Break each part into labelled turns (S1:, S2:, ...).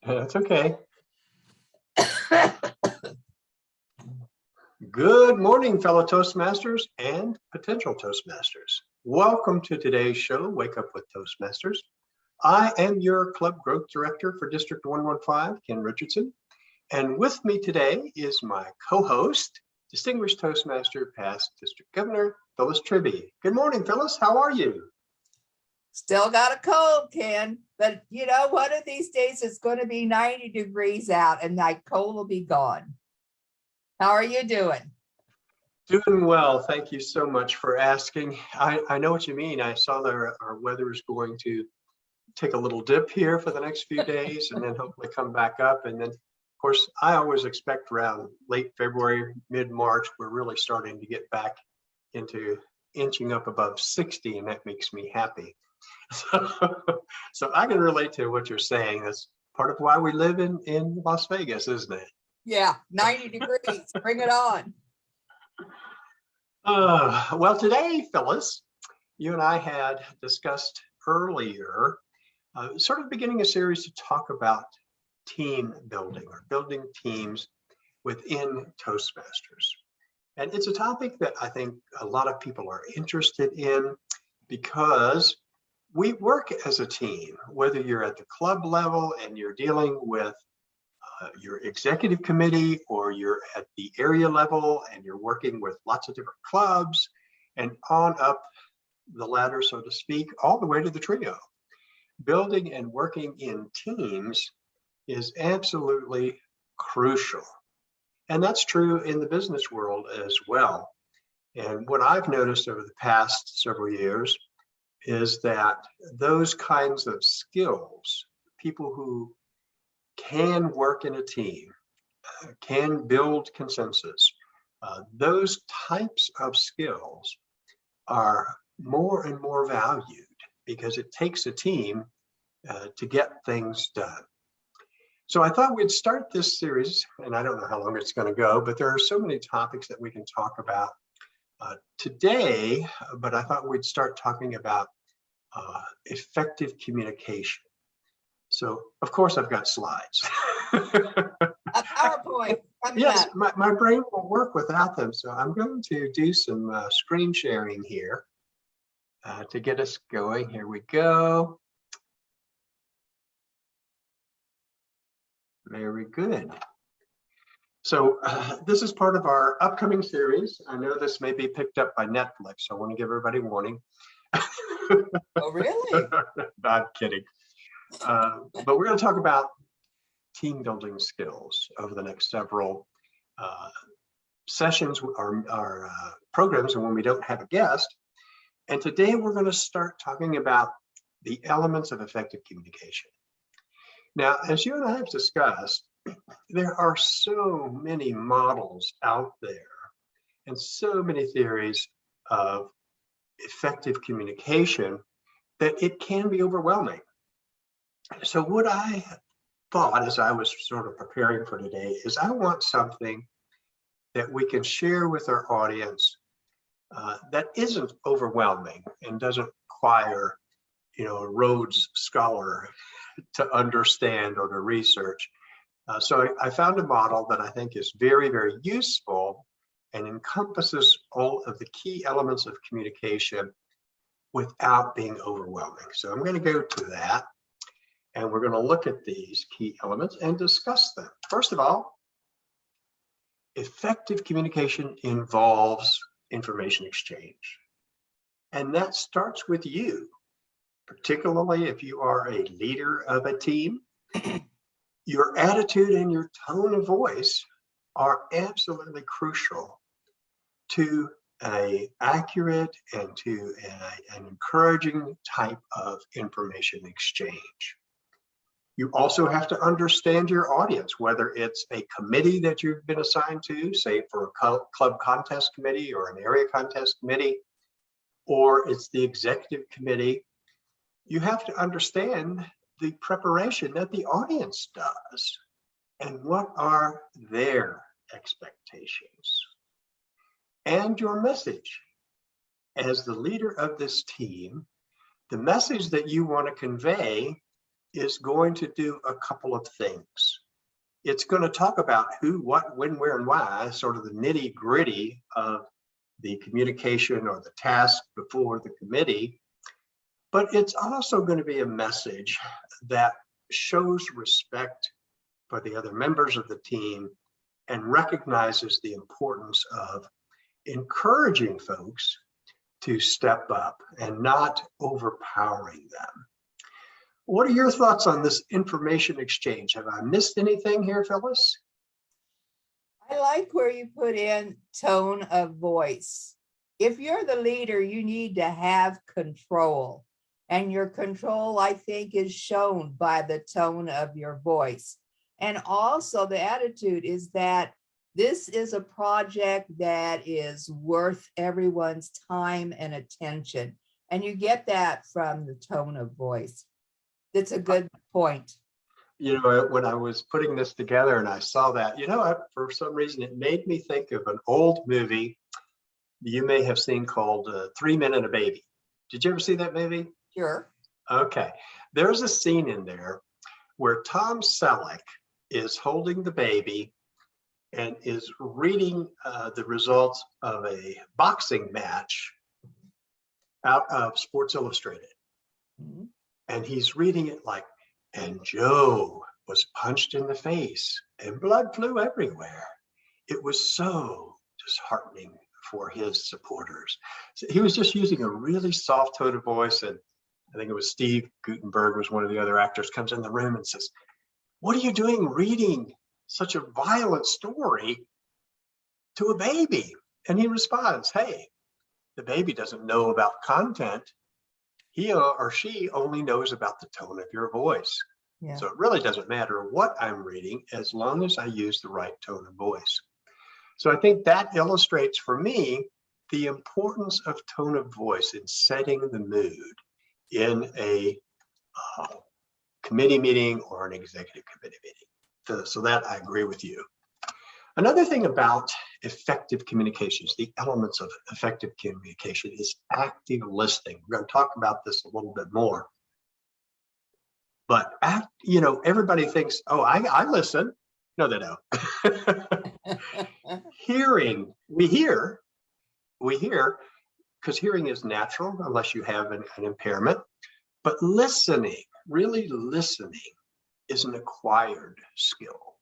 S1: That's okay. Good morning, fellow Toastmasters and potential Toastmasters. Welcome to today's show, Wake Up with Toastmasters. I am your Club Growth Director for District 115, Ken Richardson. And with me today is my co-host, Distinguished Toastmaster, past District Governor, Phyllis Tribby. Good morning, Phyllis. How are you?
S2: Still got a cold, Ken, but you know, one of these days it's going to be 90 degrees out and that cold will be gone. How are you doing?
S1: Doing well. Thank you so much for asking. I know what you mean. I saw that our weather is going to take a little dip here for the next few days and then hopefully come back up. And then, of course, I always expect around late February, mid-March, we're really starting to get back into inching up above 60, and that makes me happy. So I can relate to what you're saying. That's part of why we live in Las Vegas, isn't it?
S2: Yeah, 90 degrees. Bring it on.
S1: Well, today, Phyllis, you and I had discussed earlier, sort of beginning a series to talk about team building or building teams within Toastmasters. And it's a topic that I think a lot of people are interested in because we work as a team, whether you're at the club level and you're dealing with your executive committee, or you're at the area level and you're working with lots of different clubs and on up the ladder, so to speak, all the way to the trio. Building and working in teams is absolutely crucial. And that's true in the business world as well. And what I've noticed over the past several years is that those kinds of skills, people who can work in a team, can build consensus, those types of skills are more and more valued because it takes a team to get things done. So I thought we'd start this series, and I don't know how long it's going to go, but there are so many topics that we can talk about today, but I thought we'd start talking about effective communication. So, of course, I've got slides.
S2: A PowerPoint.
S1: Yes, my brain won't work without them. So I'm going to do some screen sharing here to get us going. Here we go. Very good. So this is part of our upcoming series. I know this may be picked up by Netflix, so I want to give everybody a warning.
S2: Oh, really?
S1: Not kidding. But we're going to talk about team building skills over the next several sessions or programs, and when we don't have a guest. And today we're going to start talking about the elements of effective communication. Now, as you and I have discussed, there are so many models out there and so many theories of effective communication that it can be overwhelming. So what I thought as I was sort of preparing for today is I want something that we can share with our audience that isn't overwhelming and doesn't require, a Rhodes Scholar to understand or to research. So I found a model that I think is very, very useful and encompasses all of the key elements of communication without being overwhelming. So I'm going to go to that, and we're going to look at these key elements and discuss them. First of all, effective communication involves information exchange. And that starts with you, particularly if you are a leader of a team. Your attitude and your tone of voice are absolutely crucial to an accurate and to an encouraging type of information exchange. You also have to understand your audience, whether it's a committee that you've been assigned to, say for a club contest committee or an area contest committee, or it's the executive committee. You have to understand the preparation that the audience does and what are their expectations. And your message. As the leader of this team, the message that you want to convey is going to do a couple of things. It's going to talk about who, what, when, where, and why, sort of the nitty gritty of the communication or the task before the committee. But it's also going to be a message that shows respect for the other members of the team and recognizes the importance of encouraging folks to step up and not overpowering them. What are your thoughts on this information exchange? Have I missed anything here, Phyllis?
S2: I like where you put in tone of voice. If you're the leader, you need to have control. And your control, I think, is shown by the tone of your voice. And also the attitude is that this is a project that is worth everyone's time and attention. And you get that from the tone of voice. That's a good point.
S1: You know, when I was putting this together and I saw that, you know, for some reason, it made me think of an old movie you may have seen called 3 Men and a Baby. Did you ever see that movie?
S2: Sure.
S1: Okay. There's a scene in there where Tom Selleck is holding the baby and is reading the results of a boxing match out of Sports Illustrated.
S2: Mhm.
S1: And he's reading it like, and Joe was punched in the face and blood flew everywhere. It was so disheartening for his supporters. So he was just using a really soft tone of voice. And I think it was Steve Guttenberg was one of the other actors, comes in the room and says, "What are you doing reading such a violent story to a baby?" And he responds, "Hey, the baby doesn't know about content. He or she only knows about the tone of your voice."
S2: Yeah.
S1: So it really doesn't matter what I'm reading as long as I use the right tone of voice. So I think that illustrates for me the importance of tone of voice in setting the mood in a committee meeting or an executive committee meeting. So that I agree with you. Another thing about effective communications, the elements of effective communication, is active listening. We're going to talk about this a little bit more. But everybody thinks, "Oh, I listen." No, they don't. Hearing, we hear, because hearing is natural unless you have an impairment. But listening, really listening, is an acquired skill.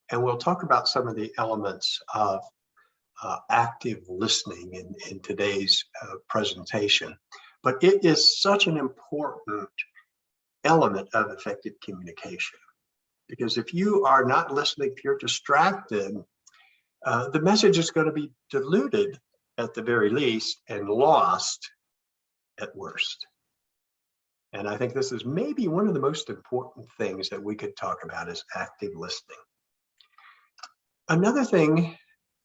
S1: And we'll talk about some of the elements of active listening in today's presentation. But it is such an important element of effective communication. Because if you are not listening, if you're distracted, the message is going to be diluted at the very least and lost at worst. And I think this is maybe one of the most important things that we could talk about is active listening. Another thing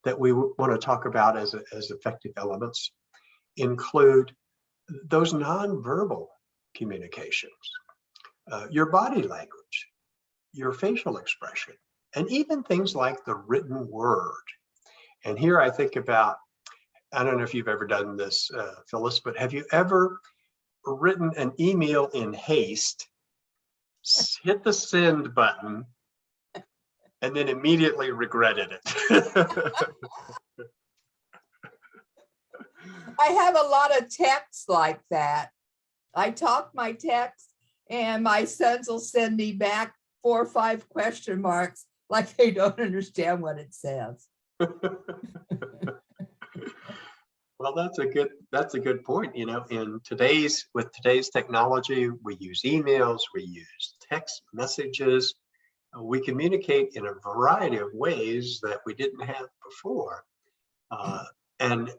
S1: that we want to talk about as effective elements include those nonverbal communications, your body language, your facial expression, and even things like the written word. And here I think about, I don't know if you've ever done this, Phyllis, but have you ever written an email in haste, hit the send button, and then immediately regretted it?
S2: I have a lot of texts like that. I talk my text and my sons will send me back 4 or 5 question marks like they don't understand what it says.
S1: Well, that's a good point. With today's technology, we use emails, we use text messages, we communicate in a variety of ways that we didn't have before. And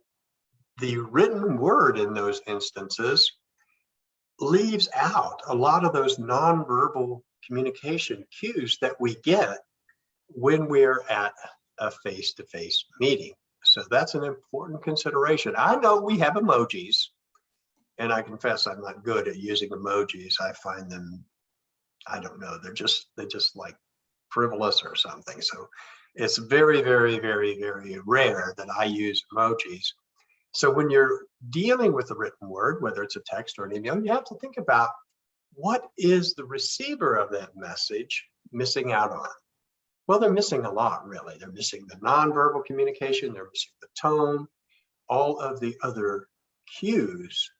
S1: the written word in those instances leaves out a lot of those nonverbal communication cues that we get when we're at a face-to-face meeting. So that's an important consideration. I know we have emojis, and I confess I'm not good at using emojis. I find them, I don't know, they're just like frivolous or something. So it's very, very, very, very rare that I use emojis. So when you're dealing with a written word, whether it's a text or an email, you have to think about what is the receiver of that message missing out on? Well, they're missing a lot, really. They're missing the nonverbal communication, they're missing the tone, all of the other cues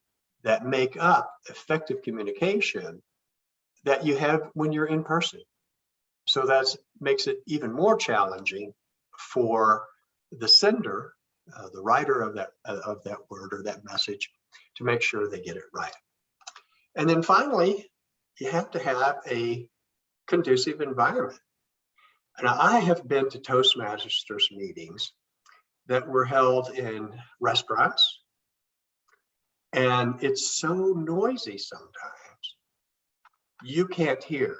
S1: that make up effective communication that you have when you're in person. So that makes it even more challenging for the sender, the writer of that word or that message, to make sure they get it right. And then finally, you have to have a conducive environment. And I have been to Toastmasters meetings that were held in restaurants, and it's so noisy sometimes you can't hear.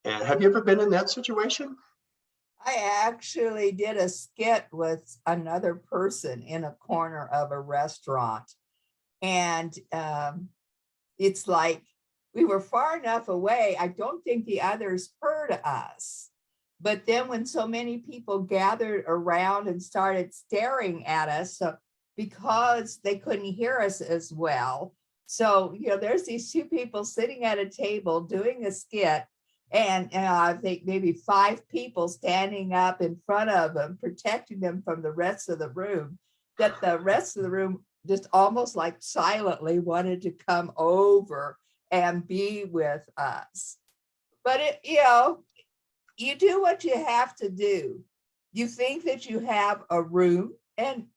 S1: And have you ever been in that situation?
S2: I actually did a skit with another person in a corner of a restaurant. And it's like we were far enough away. I don't think the others heard us. But then when so many people gathered around and started staring at us, so because they couldn't hear us as well. So, there's these two people sitting at a table doing a skit, and I think maybe 5 people standing up in front of them, protecting them from the rest of the room, that the rest of the room just almost like silently wanted to come over and be with us. But you do what you have to do. You think that you have a room, and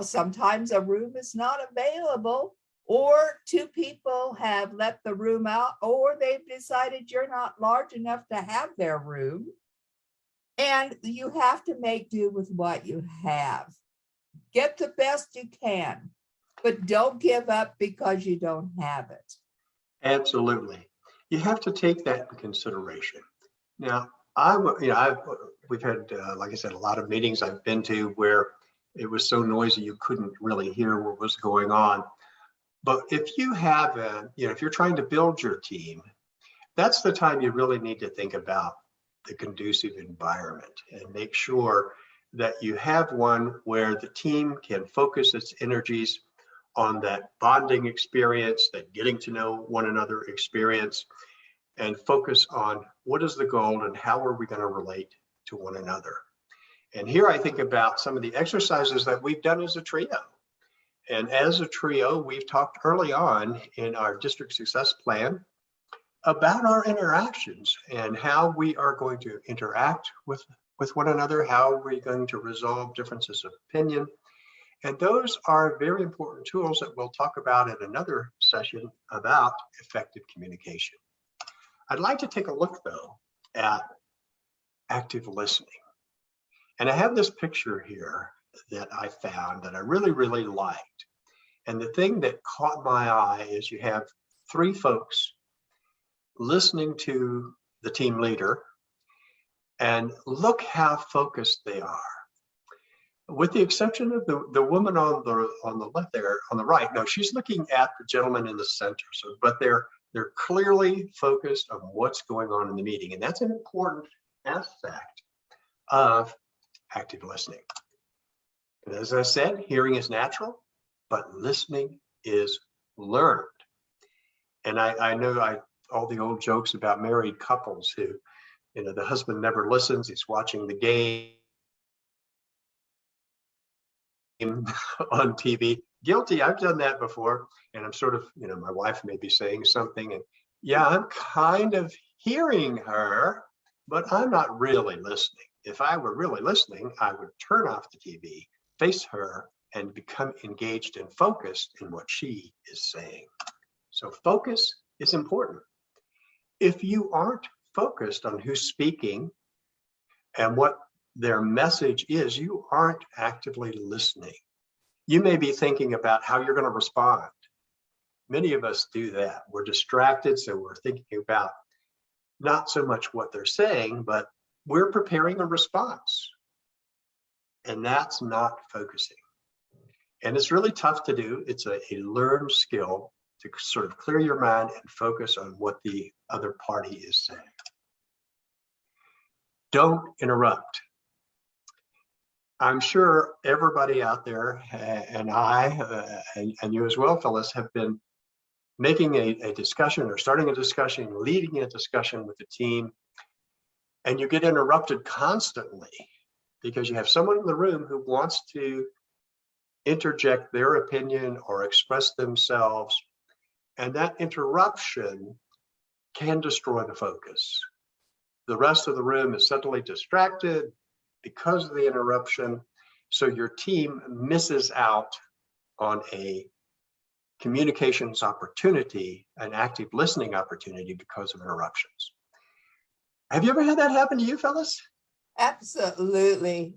S2: sometimes a room is not available, or 2 people have let the room out, or they've decided you're not large enough to have their room. And you have to make do with what you have. Get the best you can, but don't give up because you don't have it.
S1: Absolutely. You have to take that in consideration. Now, we've had, like I said, a lot of meetings I've been to where it was so noisy you couldn't really hear what was going on. But if you have if you're trying to build your team, that's the time you really need to think about the conducive environment and make sure that you have one where the team can focus its energies on that bonding experience, that getting to know one another experience, and focus on what is the goal and how are we going to relate to one another. And here I think about some of the exercises that we've done as a trio. And as a trio, we've talked early on in our district success plan about our interactions and how we are going to interact with one another, how we're going to resolve differences of opinion. And those are very important tools that we'll talk about in another session about effective communication. I'd like to take a look, though, at active listening. And I have this picture here that I found that I really, really liked. And the thing that caught my eye is you have 3 folks listening to the team leader, and look how focused they are. With the exception of the woman on the left there, on the right, no, she's looking at the gentleman in the center. So, but they're clearly focused on what's going on in the meeting, and that's an important aspect of active listening. And as I said, hearing is natural, but listening is learned. And I know all the old jokes about married couples who, the husband never listens, he's watching the game on TV. Guilty, I've done that before. And I'm sort of, my wife may be saying something, and yeah, I'm kind of hearing her, but I'm not really listening. If I were really listening, I would turn off the TV, face her, and become engaged and focused in what she is saying. So focus is important. If you aren't focused on who's speaking and what their message is, you aren't actively listening. You may be thinking about how you're going to respond. Many of us do that. We're distracted, so we're thinking about not so much what they're saying, but we're preparing a response. And that's not focusing. And it's really tough to do. It's a learned skill to sort of clear your mind and focus on what the other party is saying. Don't interrupt. I'm sure everybody out there, and I, and you as well, Phyllis, have been making a discussion or starting a discussion, leading a discussion with the team, and you get interrupted constantly because you have someone in the room who wants to interject their opinion or express themselves, and that interruption can destroy the focus. The rest of the room is suddenly distracted because of the interruption, so your team misses out on a communications opportunity, an active listening opportunity because of interruptions. Have you ever had that happen to you, fellas?
S2: Absolutely.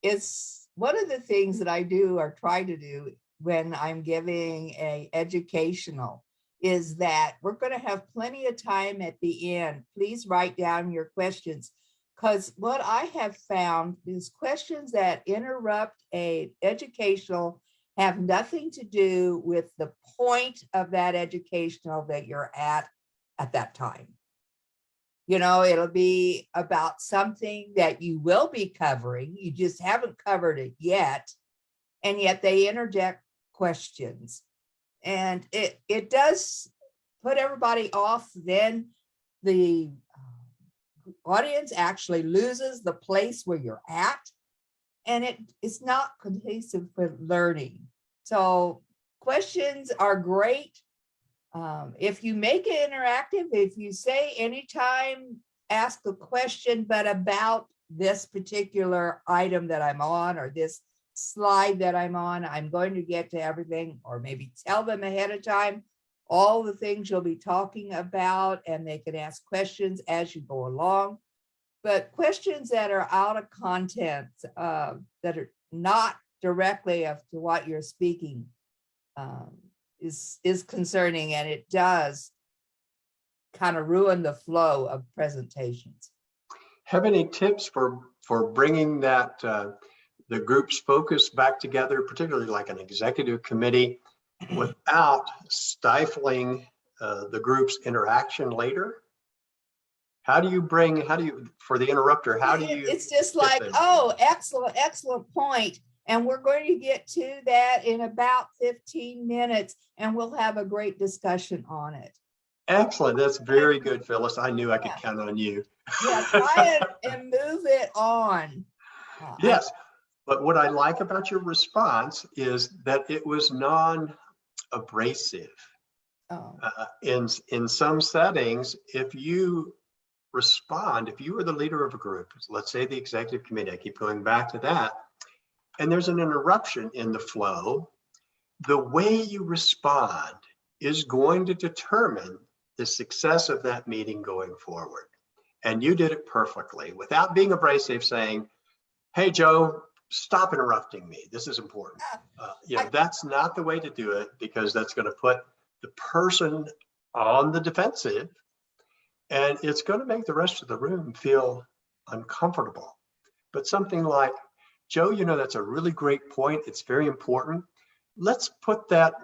S2: It's one of the things that I do or try to do when I'm giving a educational is that we're going to have plenty of time at the end. Please write down your questions, because what I have found is questions that interrupt a educational have nothing to do with the point of that educational that you're at that time. You know, it'll be about something that you will be covering. You just haven't covered it yet. And yet they interject questions. And it does put everybody off. Then the audience actually loses the place where you're at. And it's not conducive for learning. So questions are great. If you make it interactive, if you say anytime, ask a question, but about this particular item that I'm on or this slide that I'm on, I'm going to get to everything, or maybe tell them ahead of time all the things you'll be talking about, and they can ask questions as you go along. But questions that are out of content, that are not directly of to what you're speaking, is concerning, and it does kind of ruin the flow of presentations.
S1: Have any tips for bringing that the group's focus back together, particularly like an executive committee, without stifling the group's interaction later? How do you, for the interrupter, how do you?
S2: It's just like, oh, excellent point. And we're going to get to that in about 15 minutes, and we'll have a great discussion on it.
S1: Excellent. That's very good, Phyllis. I knew I could count on you.
S2: Yeah, try it and move it on.
S1: Yes, but what I like about your response is that it was non-abrasive.
S2: Oh.
S1: In some settings, if you respond, if you are the leader of a group, let's say the executive committee, I keep going back to that, and there's an interruption in the flow, the way you respond is going to determine the success of that meeting going forward. And you did it perfectly without being abrasive, saying, hey, Joe, stop interrupting me. This is important. That's not the way to do it, because that's going to put the person on the defensive, and it's going to make the rest of the room feel uncomfortable. But something like, Joe, that's a really great point. It's very important. Let's put that,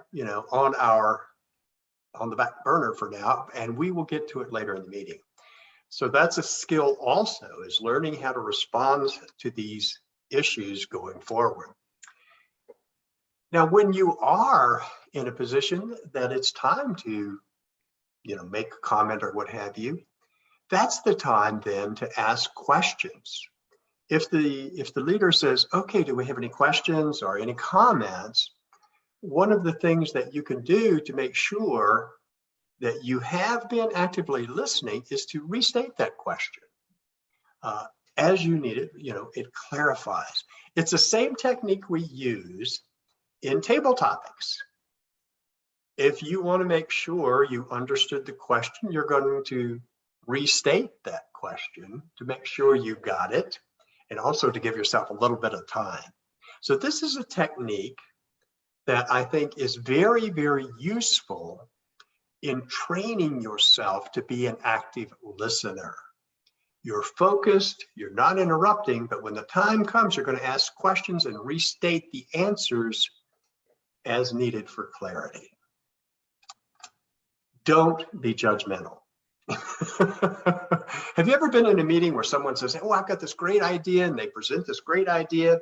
S1: on the back burner for now, and we will get to it later in the meeting. So that's a skill also, is learning how to respond to these issues going forward. Now, when you are in a position that it's time to, make a comment or what have you, that's the time then to ask questions. If the leader says, okay, do we have any questions or any comments? One of the things that you can do to make sure that you have been actively listening is to restate that question. As you need it, it clarifies. It's the same technique we use in table topics. If you want to make sure you understood the question, you're going to restate that question to make sure you got it, and also to give yourself a little bit of time. So this is a technique that I think is very, very useful in training yourself to be an active listener. You're focused, you're not interrupting, but when the time comes, you're going to ask questions and restate the answers as needed for clarity. Don't be judgmental. Have you ever been in a meeting where someone says, oh, I've got this great idea, and they present this great idea,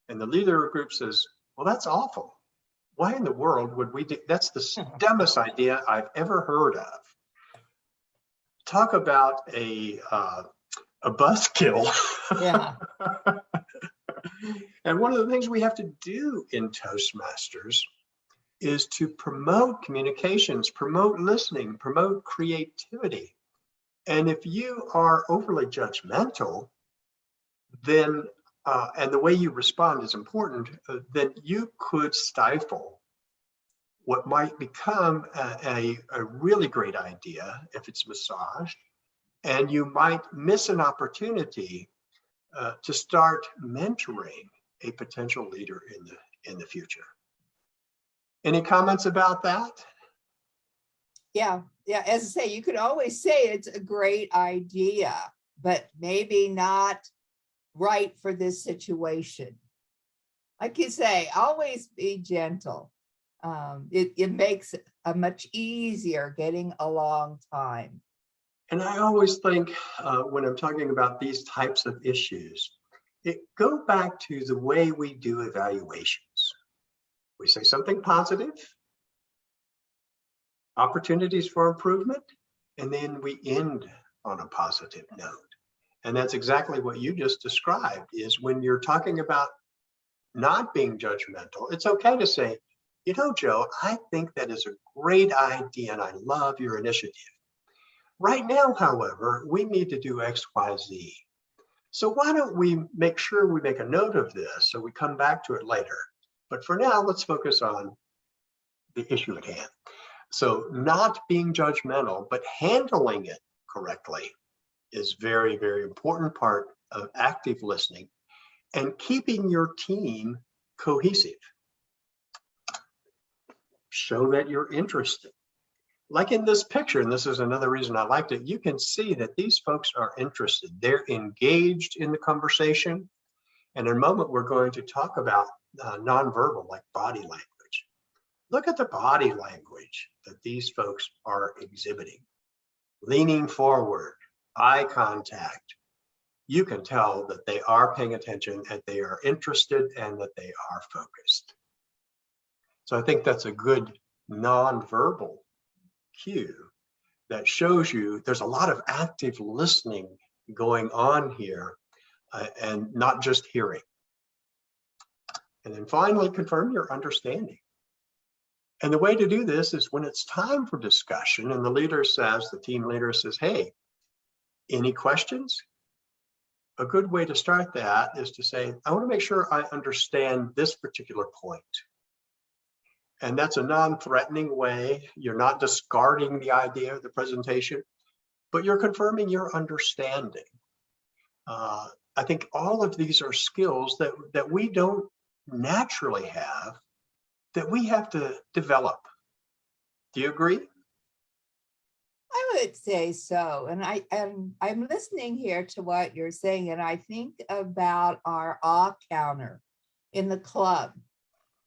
S1: and the leader of the group says, well, that's awful. Why in the world would we do? That's the dumbest idea I've ever heard of. Talk about a buzzkill.
S2: Yeah.
S1: And one of the things we have to do in Toastmasters is to promote communications, promote listening, promote creativity. And if you are overly judgmental, then, and the way you respond is important, then you could stifle what might become a really great idea if it's massaged, and you might miss an opportunity to start mentoring a potential leader in the future. Any comments about that?
S2: Yeah. As I say, you could always say it's a great idea, but maybe not right for this situation. Like you say, always be gentle. It makes it a much easier getting a long time.
S1: And I always think when I'm talking about these types of issues, go back to the way we do evaluations. We say something positive, opportunities for improvement, and then we end on a positive note. And that's exactly what you just described, is when you're talking about not being judgmental, it's okay to say, you know, Joe, I think that is a great idea and I love your initiative. Right now, however, we need to do X, Y, Z. So why don't we make sure we make a note of this so we come back to it later? But for now, let's focus on the issue at hand. So not being judgmental, but handling it correctly is very, very important part of active listening and keeping your team cohesive. Show that you're interested. Like in this picture, and this is another reason I liked it, you can see that these folks are interested. They're engaged in the conversation. And in a moment, we're going to talk about nonverbal, like body language. Look at the body language that these folks are exhibiting. Leaning forward, eye contact. You can tell that they are paying attention and they are interested and that they are focused. So I think that's a good nonverbal cue that shows you there's a lot of active listening going on here and not just hearing. And then finally, confirm your understanding. And the way to do this is when it's time for discussion and the leader says, the team leader says, hey, any questions? A good way to start that is to say, I want to make sure I understand this particular point. And that's a non-threatening way. You're not discarding the idea of the presentation, but you're confirming your understanding. I think all of these are skills that we don't naturally have, that we have to develop. Do you agree?
S2: I would say so. And I'm listening here to what you're saying, and I think about our awe counter in the club.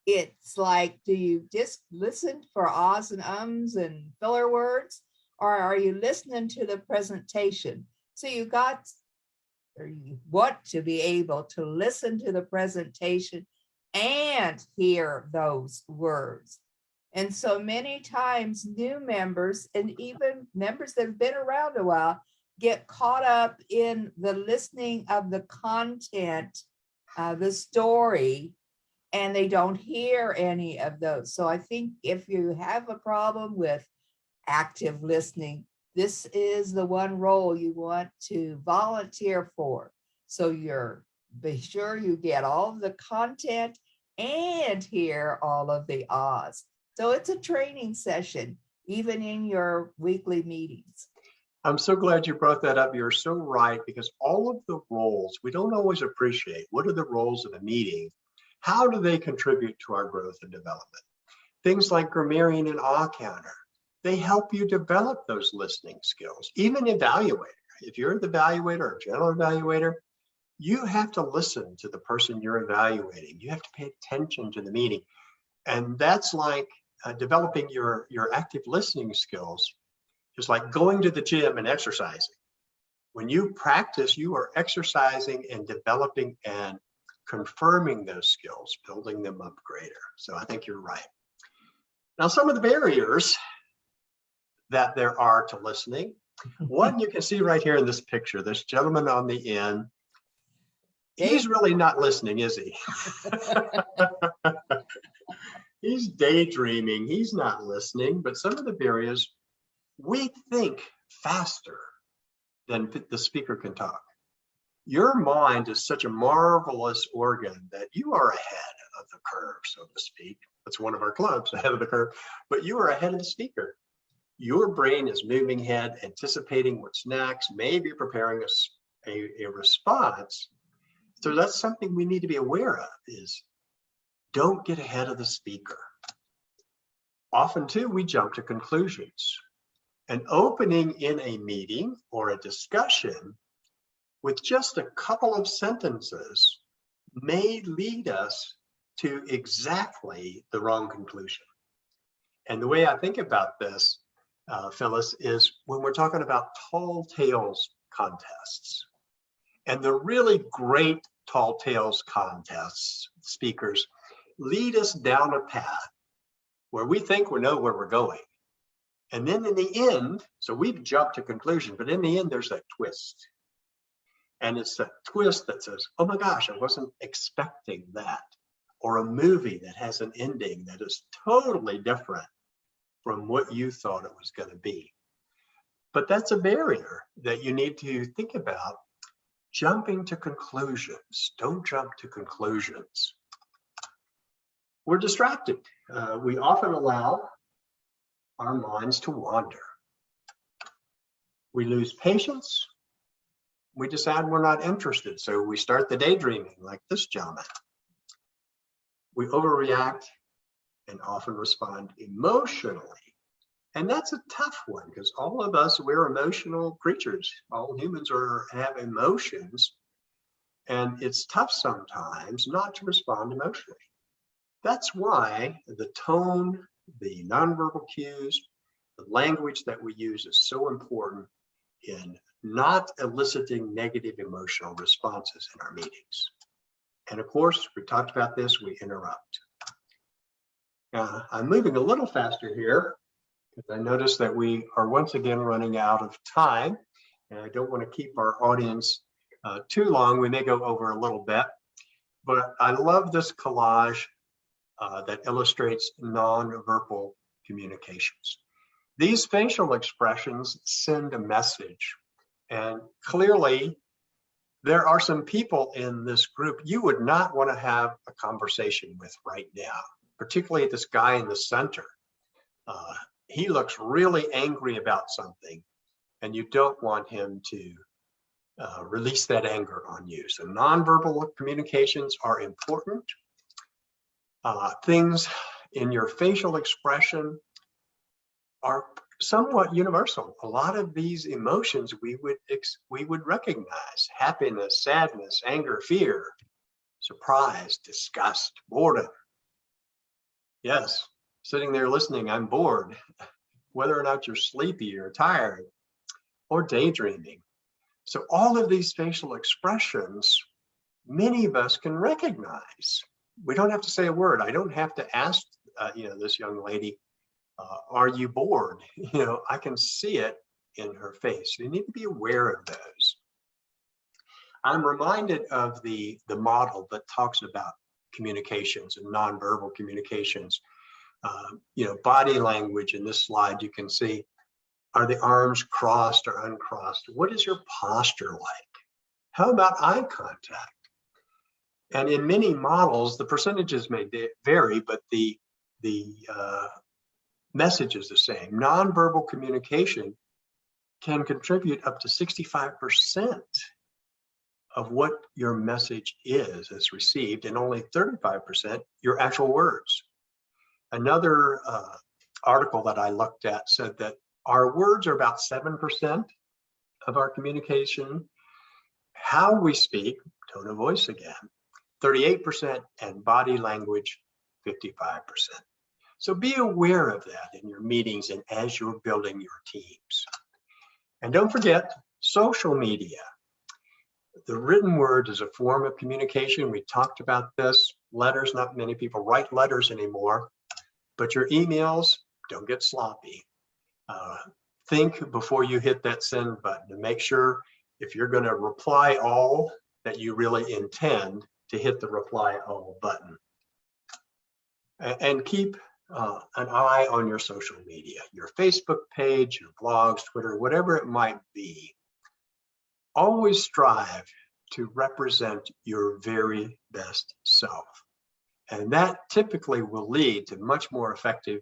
S2: It's like, do you just listen for ahs and ums and filler words, or are you listening to the presentation? So you want to be able to listen to the presentation and hear those words. And so many times new members and even members that have been around a while get caught up in the listening of the content, the story, and they don't hear any of those. So I think if you have a problem with active listening, this is the one role you want to volunteer for. So be sure you get all of the content and hear all of the ahs. So it's a training session, even in your weekly meetings.
S1: I'm so glad you brought that up. You're so right, because all of the roles, we don't always appreciate. What are the roles of a meeting? How do they contribute to our growth and development? Things like grammarian and awe counter, they help you develop those listening skills. Even evaluator, if you're the evaluator or general evaluator, you have to listen to the person you're evaluating. You have to pay attention to the meeting. And that's like developing your active listening skills, just like going to the gym and exercising. When you practice, you are exercising and developing and confirming those skills, building them up greater. So I think you're right. Now, some of the barriers that there are to listening. One you can see right here in this picture, this gentleman on the end. He's really not listening, is he? He's daydreaming. He's not listening. But some of the barriers, we think faster than the speaker can talk. Your mind is such a marvelous organ that you are ahead of the curve, so to speak. That's one of our clubs, ahead of the curve. But you are ahead of the speaker. Your brain is moving ahead, anticipating what's next, maybe preparing a response. So that's something we need to be aware of, is don't get ahead of the speaker. Often too, we jump to conclusions. An opening in a meeting or a discussion with just a couple of sentences may lead us to exactly the wrong conclusion. And the way I think about this, Phyllis, is when we're talking about tall tales contests. And the really great tall tales contests, speakers, lead us down a path where we think we know where we're going. And then in the end, so we've jumped to conclusion, but in the end, there's that twist. And it's that twist that says, oh my gosh, I wasn't expecting that. Or a movie that has an ending that is totally different from what you thought it was going to be. But that's a barrier that you need to think about. Jumping to conclusions. Don't jump to conclusions. We're distracted. We often allow our minds to wander. We lose patience. We decide we're not interested, so we start the daydreaming like this gentleman. We overreact and often respond emotionally. And that's a tough one, because all of us, we're emotional creatures. All humans have emotions. And it's tough sometimes not to respond emotionally. That's why the tone, the nonverbal cues, the language that we use is so important in not eliciting negative emotional responses in our meetings. And of course, we talked about this, we interrupt. Now, I'm moving a little faster here because I noticed that we are once again running out of time, and I don't want to keep our audience too long. We may go over a little bit, but I love this collage that illustrates nonverbal communications. These facial expressions send a message, and clearly there are some people in this group you would not want to have a conversation with right now, particularly this guy in the center. He looks really angry about something, and you don't want him to release that anger on you. So nonverbal communications are important. Things in your facial expression are somewhat universal. A lot of these emotions we would recognize: happiness, sadness, anger, fear, surprise, disgust, boredom. Yes, sitting there listening, I'm bored, whether or not you're sleepy or tired or daydreaming. So all of these facial expressions, many of us can recognize. We don't have to say a word. I don't have to ask, this young lady, are you bored? I can see it in her face. You need to be aware of those. I'm reminded of the model that talks about communications and nonverbal communications. Body language in this slide, you can see, are the arms crossed or uncrossed? What is your posture like? How about eye contact? And in many models, the percentages may vary, but the message is the same. Nonverbal communication can contribute up to 65% of what your message is as received, and only 35% your actual words. Another article that I looked at said that our words are about 7% of our communication. How we speak, tone of voice again, 38%, and body language, 55%. So be aware of that in your meetings and as you're building your teams. And don't forget social media. The written word is a form of communication. We talked about this. Letters, not many people write letters anymore. but your emails, don't get sloppy. Think before you hit that send button to make sure if you're going to reply all that you really intend to hit the reply all button. And keep an eye on your social media, your Facebook page, your blogs, Twitter, whatever it might be. Always strive to represent your very best self. And that typically will lead to much more effective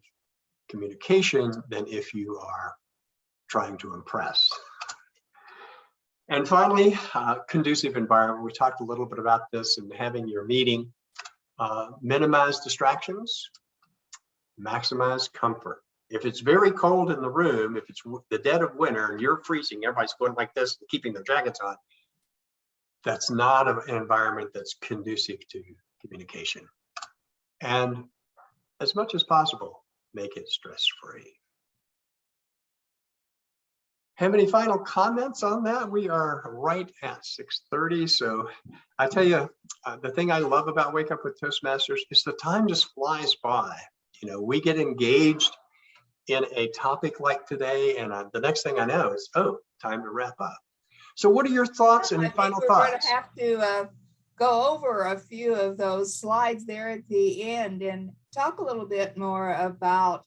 S1: communication than if you are trying to impress. And finally, conducive environment. We talked a little bit about this in having your meeting. Minimize distractions, maximize comfort. If it's very cold in the room, if it's the dead of winter and you're freezing, everybody's going like this and keeping their jackets on, that's not an environment that's conducive to communication. And as much as possible, make it stress-free. Have any final comments on that? We are right at 6:30. So I tell you, the thing I love about Wake Up with Toastmasters is the time just flies by. You know, we get engaged in a topic like today, and the next thing I know is, oh, time to wrap up. So what are your thoughts and final thoughts?
S2: We're going to have to go over a few of those slides there at the end and talk a little bit more about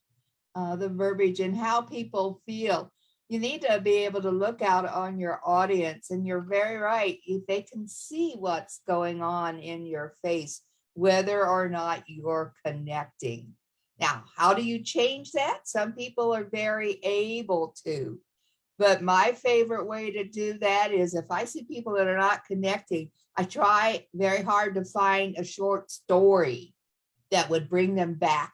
S2: the verbiage and how people feel. You need to be able to look out on your audience, and you're very right. If they can see what's going on in your face, whether or not you're connecting. Now, how do you change that? Some people are very able to, but my favorite way to do that is if I see people that are not connecting, I try very hard to find a short story that would bring them back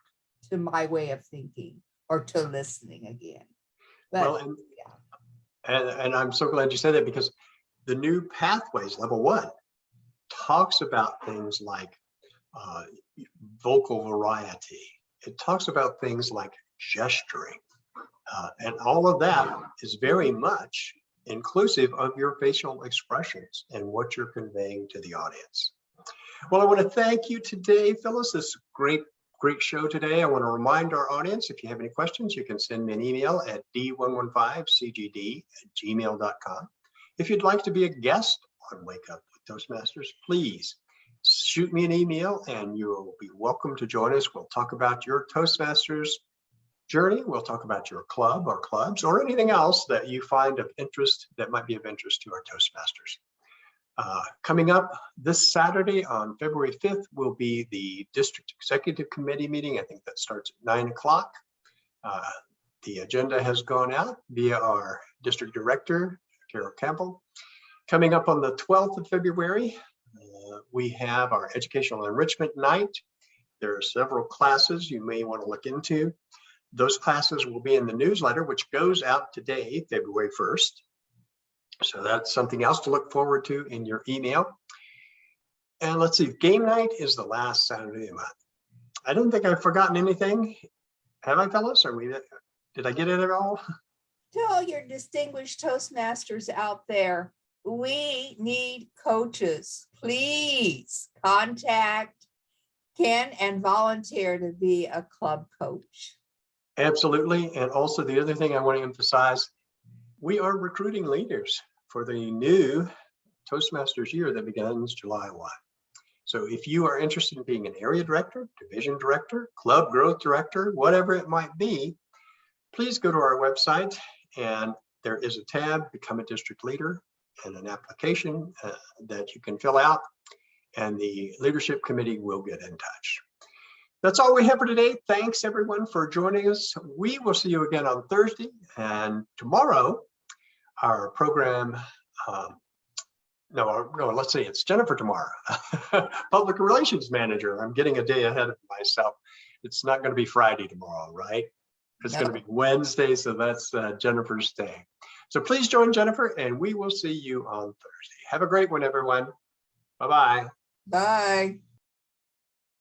S2: to my way of thinking or to listening again. But,
S1: well, and I'm so glad you said that, because the new pathways, level 1, talks about things like vocal variety. It talks about things like gesturing. And all of that is very much inclusive of your facial expressions and what you're conveying to the audience. Well, I want to thank you today, Phyllis. This is great show today. I want to remind our audience, if you have any questions, you can send me an email at d115cgd@gmail.com. If you'd like to be a guest on Wake Up with Toastmasters, please shoot me an email and you'll be welcome to join us. We'll talk about your Toastmasters journey. We'll talk about your club or clubs or anything else that you find of interest that might be of interest to our Toastmasters. Coming up this Saturday on February 5th will be the District Executive Committee meeting. I think that starts at 9 o'clock. The agenda has gone out via our District Director, Carol Campbell. Coming up on the 12th of February, we have our Educational Enrichment Night. There are several classes you may want to look into. Those classes will be in the newsletter, which goes out today, February 1st. So that's something else to look forward to in your email. And let's see, game night is the last Saturday of the month. I don't think I've forgotten anything. Have I, Phyllis? Did I get it at all?
S2: To all your distinguished Toastmasters out there, we need coaches. Please contact Ken and volunteer to be a club coach.
S1: Absolutely. And also the other thing I want to emphasize, we are recruiting leaders for the new Toastmasters year that begins July 1. So if you are interested in being an area director, division director, club growth director, whatever it might be, please go to our website and there is a tab, Become a District Leader, and an application that you can fill out, and the leadership committee will get in touch. That's all we have for today. Thanks everyone for joining us. We will see you again on Thursday, and tomorrow our program, let's see, it's Jennifer tomorrow, Public Relations Manager. I'm getting a day ahead of myself. It's not going to be Friday tomorrow, right? It's going to be Wednesday, so that's Jennifer's day. So please join Jennifer, and we will see you on Thursday. Have a great one, everyone. Bye-bye.
S2: Bye.